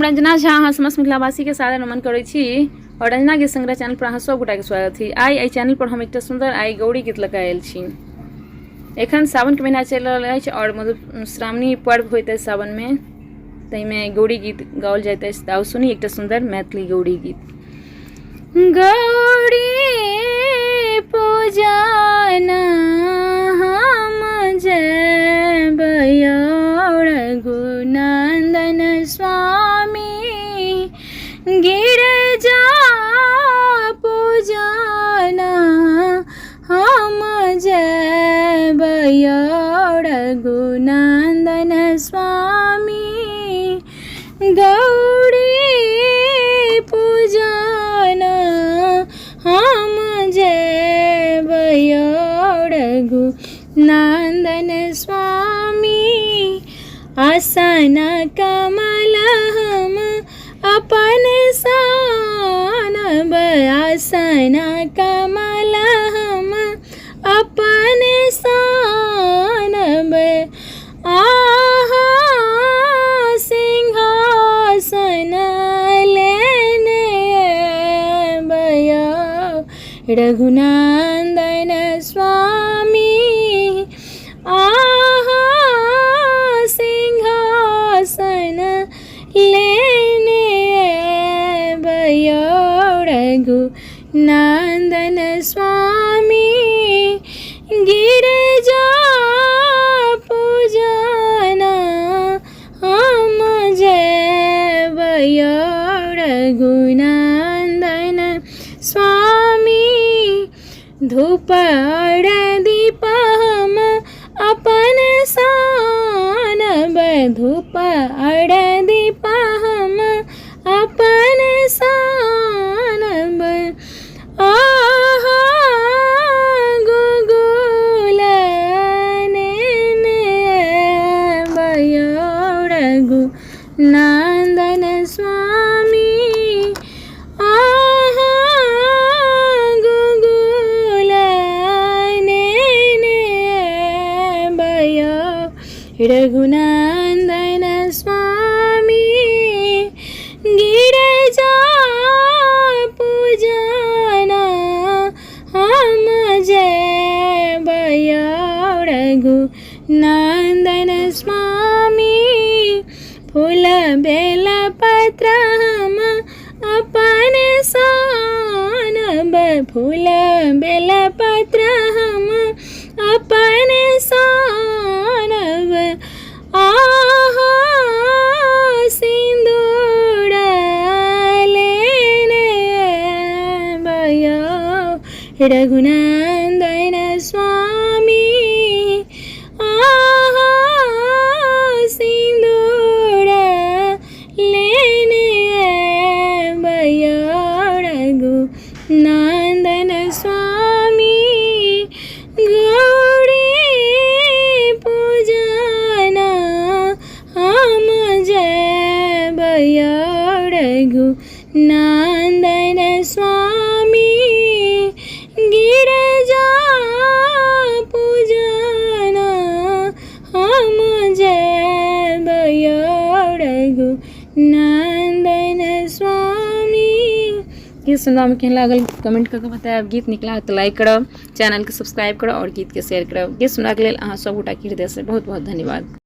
रंजना झा अहाँ समस्त मिथिलावासी के सारा नमन करै छी और रंजना गीत संग्रह चैनल पर अहाँ सब गोटा के स्वागत है। आई एहि चैनल पर हम एक सुंदर आई गौरी गीत लऽ कऽ आयल छी। एखन सावन के महीना चलि रहल अछि और मधुश्रावणी पर्व होइत अछि सावन में, ताहिमे गौरी गीत गाओल जाइत अछि। तऽ सुनी एक सुंदर मैथिली गौरी गीत। गौरी पूजना हम जयबै रघुनंदन स्वामी, गिरजा पूजना हम जयबै रघुनंदन स्वामी, गौरी पूजना हम जयबै रघुनंदन स्वामी, आसन कमल हम अपन सानब, आसन कमल हम अपन सानब, आहा सिंहासन लेने अयबै रघुनंदन स्वामी, आहा सिंहासन लेने अयबै रघुनंदन स्वामी, गिरजा पूजना हम जयबै रघुनंदन स्वामी, धूप और दीप हम अपन सानब, धूप और दीप हम अपन सानब, आहा गुगुल नेने अयबै रघुनंदन स्वामी, आहा गुगुल नेने अयबै रघुनंदन स्वामी, गिरजा पूजना हम जयबै रघुनंदन स्वामी, फूल बेल पत्र हम अपन सानब, फूल बेल पत्र हम अपन सानब, आहा सिंदूर लेने अयबै रघुनंदन स्वामी, आहा सिंदूर लेने अयबै रघुनंदन स्वामी, गौरी पूजना हम जयबै रघुनंदन स्वामी, गिरजा पूजना हम जयबै रघुनंदन स्वामी। गीत सुनना में केहन लागल कमेंट करके बतायब। गीत निकला तो लाइक करब, चैनल के सब्सक्राइब करब और गीत के शेयर करब। गीत सुनबाक लेल अहाँ सब गोटा के हृदय से बहुत बहुत धन्यवाद।